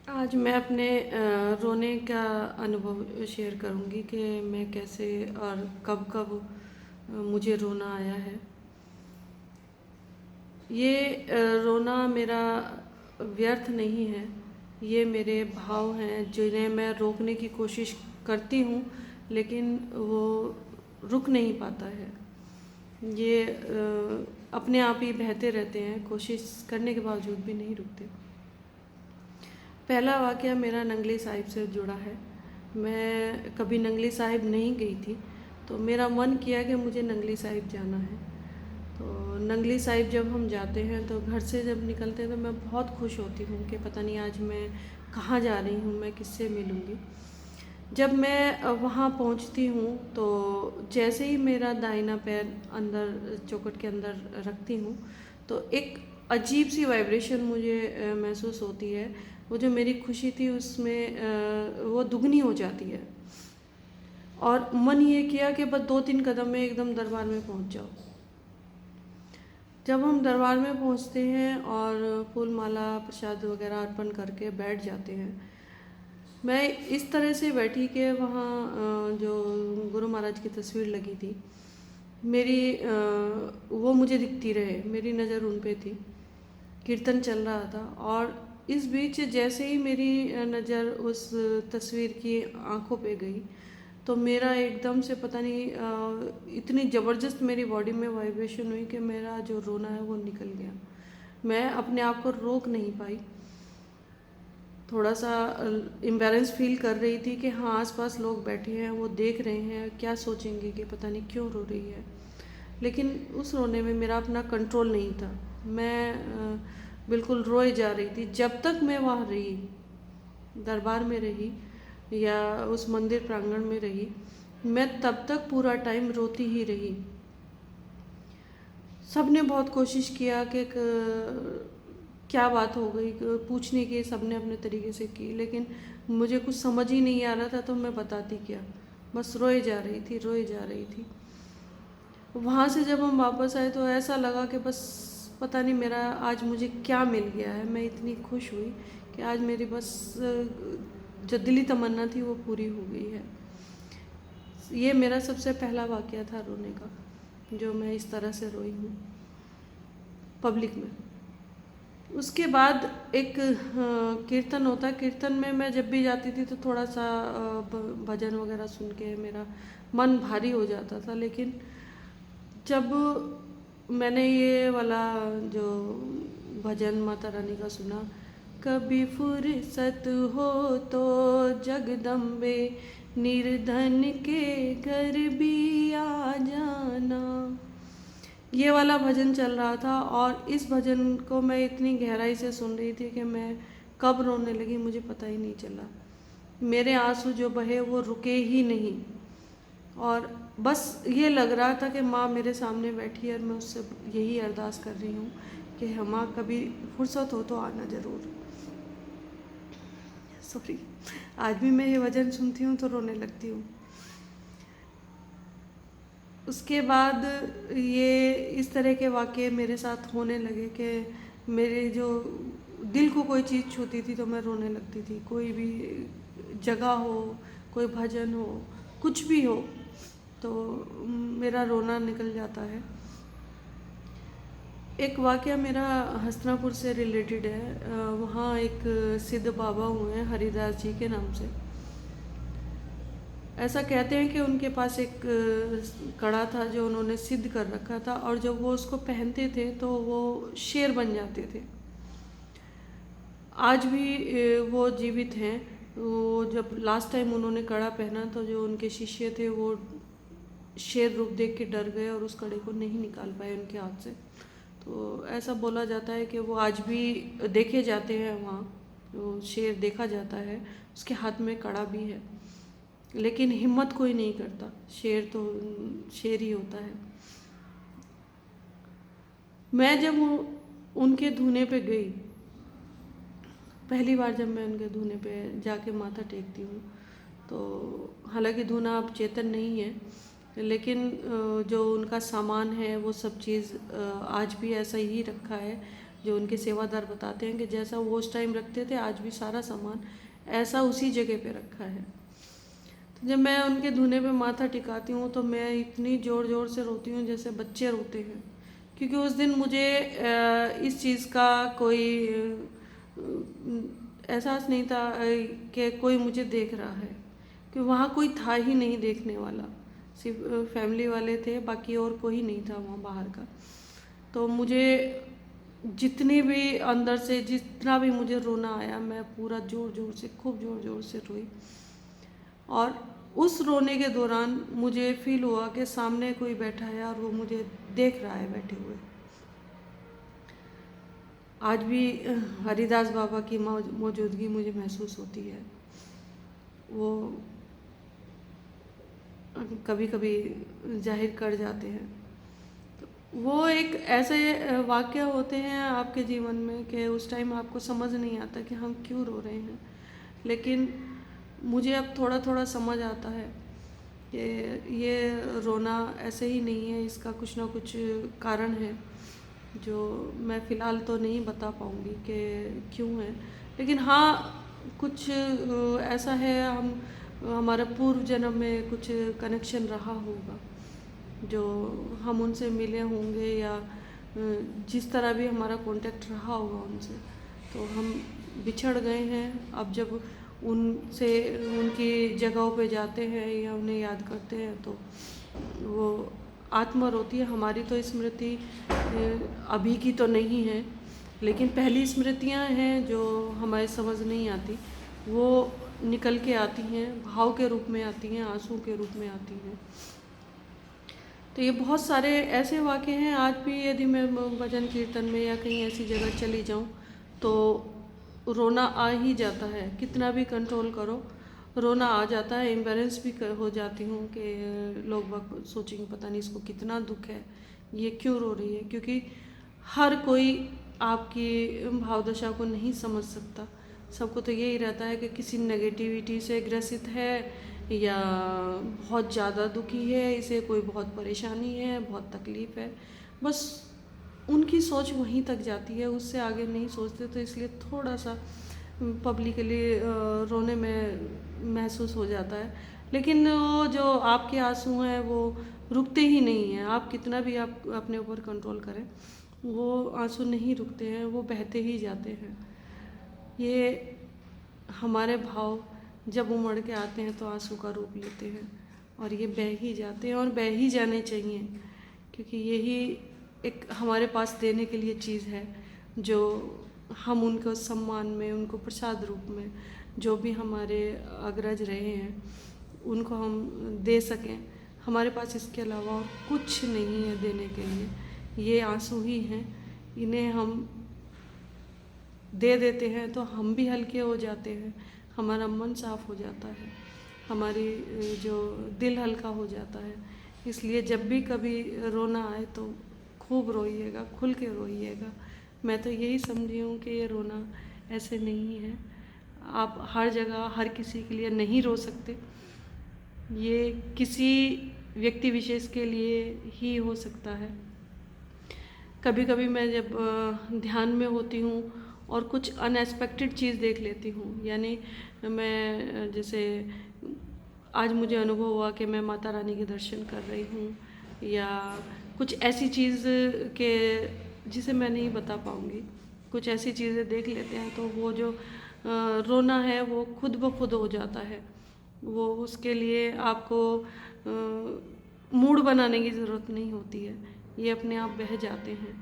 आज मैं अपने रोने का अनुभव शेयर करूँगी कि मैं कैसे और कब कब मुझे रोना आया है। ये रोना मेरा व्यर्थ नहीं है, ये मेरे भाव हैं जिन्हें मैं रोकने की कोशिश करती हूँ, लेकिन वो रुक नहीं पाता है। ये अपने आप ही बहते रहते हैं, कोशिश करने के बावजूद भी नहीं रुकते। पहला वाक़या मेरा नंगली साहिब से जुड़ा है। मैं कभी नंगली साहिब नहीं गई थी, तो मेरा मन किया कि मुझे नंगली साहिब जाना है। तो नंगली साहिब जब हम जाते हैं तो घर से जब निकलते हैं तो मैं बहुत खुश होती हूँ कि पता नहीं आज मैं कहाँ जा रही हूँ, मैं किससे मिलूँगी। जब मैं वहाँ पहुँचती हूँ तो जैसे ही मेरा दाहिना पैर अंदर चौखट के अंदर रखती हूँ तो एक अजीब सी वाइब्रेशन मुझे महसूस होती है। वो जो मेरी खुशी थी उसमें वो दुगनी हो जाती है और मन ये किया कि बस 2-3 कदम में एकदम दरबार में पहुँच जाओ। जब हम दरबार में पहुँचते हैं और फूल माला प्रसाद वगैरह अर्पण करके बैठ जाते हैं, मैं इस तरह से बैठी कि वहाँ जो गुरु महाराज की तस्वीर लगी थी, मेरी वो मुझे दिखती रहे, मेरी नज़र उन पे थी। कीर्तन चल रहा था और इस बीच जैसे ही मेरी नज़र उस तस्वीर की आंखों पे गई तो मेरा एकदम से पता नहीं इतनी ज़बरदस्त मेरी बॉडी में वाइब्रेशन हुई कि मेरा जो रोना है वो निकल गया। मैं अपने आप को रोक नहीं पाई। थोड़ा सा इम्बैरेंस फील कर रही थी कि हाँ आसपास लोग बैठे हैं, वो देख रहे हैं, क्या सोचेंगे कि पता नहीं क्यों रो रही है। लेकिन उस रोने में मेरा अपना कंट्रोल नहीं था। मैं बिल्कुल रोए जा रही थी। जब तक मैं वहाँ रही, दरबार में रही या उस मंदिर प्रांगण में रही, मैं तब तक पूरा टाइम रोती ही रही। सबने बहुत कोशिश किया कि क्या बात हो गई, पूछने की सबने अपने तरीके से की, लेकिन मुझे कुछ समझ ही नहीं आ रहा था तो मैं बताती क्या। बस रोए जा रही थी, रोए जा रही थी। वहाँ से जब हम वापस आए तो ऐसा लगा कि बस पता नहीं मेरा आज मुझे क्या मिल गया है। मैं इतनी खुश हुई कि आज मेरी बस जो दिली तमन्ना थी वो पूरी हो गई है। ये मेरा सबसे पहला वाक़या था रोने का, जो मैं इस तरह से रोई हूँ पब्लिक में। उसके बाद एक कीर्तन होता है। कीर्तन में मैं जब भी जाती थी तो थोड़ा सा भजन वगैरह सुन के मेरा मन भारी हो जाता था। लेकिन जब मैंने ये वाला जो भजन माता रानी का सुना, कभी फुर्सत हो तो जगदम्बे निर्धन के घर भी आ जाना, ये वाला भजन चल रहा था और इस भजन को मैं इतनी गहराई से सुन रही थी कि मैं कब रोने लगी मुझे पता ही नहीं चला। मेरे आंसू जो बहे वो रुके ही नहीं और बस ये लग रहा था कि माँ मेरे सामने बैठी है और मैं उससे यही अरदास कर रही हूँ कि माँ कभी फुर्सत हो तो आना ज़रूर। सॉरी, आज भी मैं ये भजन सुनती हूँ तो रोने लगती हूँ। उसके बाद ये इस तरह के वाक़ये मेरे साथ होने लगे कि मेरे जो दिल को कोई चीज़ छूती थी तो मैं रोने लगती थी। कोई भी जगह हो, कोई भजन हो, कुछ भी हो तो मेरा रोना निकल जाता है। एक वाक़या मेरा हस्तिनापुर से रिलेटेड है। वहाँ एक सिद्ध बाबा हुए हैं हरिदास जी के नाम से। ऐसा कहते हैं कि उनके पास एक कड़ा था जो उन्होंने सिद्ध कर रखा था और जब वो उसको पहनते थे तो वो शेर बन जाते थे। आज भी वो जीवित हैं। वो जब लास्ट टाइम उन्होंने कड़ा पहना तो जो उनके शिष्य थे वो शेर रूप देख के डर गए और उस कड़े को नहीं निकाल पाए उनके हाथ से। तो ऐसा बोला जाता है कि वो आज भी देखे जाते हैं वहाँ, वो शेर देखा जाता है, उसके हाथ में कड़ा भी है। लेकिन हिम्मत कोई नहीं करता, शेर तो शेर ही होता है। मैं जब उनके धूने पे गई, पहली बार जब मैं उनके धूने पे जाके माथा टेकती हूँ तो हालांकि धूना अब चेतन नहीं है लेकिन जो उनका सामान है वो सब चीज़ आज भी ऐसा ही रखा है। जो उनके सेवादार बताते हैं कि जैसा वो उस टाइम रखते थे आज भी सारा सामान ऐसा उसी जगह पे रखा है। तो जब मैं उनके धुने पे माथा टिकाती हूँ तो मैं इतनी ज़ोर ज़ोर से रोती हूँ जैसे बच्चे रोते हैं, क्योंकि उस दिन मुझे इस चीज़ का कोई एहसास नहीं था कि कोई मुझे देख रहा है, कि वहाँ कोई था ही नहीं देखने वाला, सिर्फ फैमिली वाले थे, बाकी और कोई नहीं था वहाँ बाहर का। तो मुझे जितनी भी अंदर से जितना भी मुझे रोना आया, मैं पूरा ज़ोर ज़ोर से खूब ज़ोर ज़ोर से रोई। और उस रोने के दौरान मुझे फील हुआ कि सामने कोई बैठा है और वो मुझे देख रहा है बैठे हुए। आज भी हरिदास बाबा की मौजूदगी मुझे महसूस होती है। वो कभी कभी जाहिर कर जाते हैं। तो वो एक ऐसे वाक़या होते हैं आपके जीवन में कि उस टाइम आपको समझ नहीं आता कि हम क्यों रो रहे हैं, लेकिन मुझे अब थोड़ा थोड़ा समझ आता है कि ये रोना ऐसे ही नहीं है, इसका कुछ ना कुछ कारण है जो मैं फ़िलहाल तो नहीं बता पाऊँगी कि क्यों है। लेकिन हाँ, कुछ ऐसा है, हमारा पूर्व जन्म में कुछ कनेक्शन रहा होगा जो हम उनसे मिले होंगे, या जिस तरह भी हमारा कांटेक्ट रहा होगा उनसे, तो हम बिछड़ गए हैं। अब जब उनसे उनकी जगहों पे जाते हैं या उन्हें याद करते हैं तो वो आत्मा रोती है। हमारी तो स्मृति अभी की तो नहीं है, लेकिन पहली स्मृतियां हैं जो हमारे समझ नहीं आती, वो निकल के आती हैं, भाव के रूप में आती हैं, आंसू के रूप में आती हैं। तो ये बहुत सारे ऐसे वाक़े हैं। आज भी यदि मैं भजन कीर्तन में या कहीं ऐसी जगह चली जाऊं तो रोना आ ही जाता है, कितना भी कंट्रोल करो रोना आ जाता है। एम्बेरेंस भी हो जाती हूँ कि लोग बाग सोचेंगे पता नहीं इसको कितना दुख है, ये क्यों रो रही है, क्योंकि हर कोई आपकी भावदशा को नहीं समझ सकता। सबको तो यही रहता है कि किसी नेगेटिविटी से ग्रसित है या बहुत ज़्यादा दुखी है, इसे कोई बहुत परेशानी है, बहुत तकलीफ़ है, बस उनकी सोच वहीं तक जाती है, उससे आगे नहीं सोचते। तो इसलिए थोड़ा सा पब्लिकली रोने में महसूस हो जाता है। लेकिन वो जो आपके आंसू हैं वो रुकते ही नहीं हैं, आप कितना भी आप अपने ऊपर कंट्रोल करें, वो आंसू नहीं रुकते हैं, वो बहते ही जाते हैं। ये हमारे भाव जब उमड़ के आते हैं तो आंसू का रूप लेते हैं और ये बह ही जाते हैं और बह ही जाने चाहिए, क्योंकि यही एक हमारे पास देने के लिए चीज़ है जो हम उनको सम्मान में, उनको प्रसाद रूप में, जो भी हमारे अग्रज रहे हैं उनको हम दे सकें। हमारे पास इसके अलावा और कुछ नहीं है देने के लिए, ये आंसू ही हैं। इन्हें हम दे देते हैं तो हम भी हल्के हो जाते हैं, हमारा मन साफ हो जाता है, हमारी जो दिल हल्का हो जाता है। इसलिए जब भी कभी रोना आए तो खूब रोइएगा, खुल के रोइएगा। मैं तो यही समझी हूँ कि ये रोना ऐसे नहीं है, आप हर जगह हर किसी के लिए नहीं रो सकते, ये किसी व्यक्ति विशेष के लिए ही हो सकता है। कभी कभी मैं जब ध्यान में होती हूँ और कुछ अनएक्सपेक्टेड चीज़ देख लेती हूँ, यानी मैं जैसे आज मुझे अनुभव हुआ कि मैं माता रानी के दर्शन कर रही हूँ, या कुछ ऐसी चीज़ के जिसे मैं नहीं बता पाऊँगी, कुछ ऐसी चीज़ें देख लेते हैं तो वो जो रोना है वो खुद ब खुद हो जाता है। वो उसके लिए आपको मूड बनाने की ज़रूरत नहीं होती है, ये अपने आप बह जाते हैं।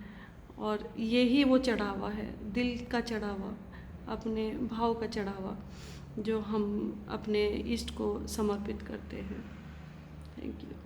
और यही वो चढ़ावा है, दिल का चढ़ावा, अपने भाव का चढ़ावा, जो हम अपने इष्ट को समर्पित करते हैं। Thank you.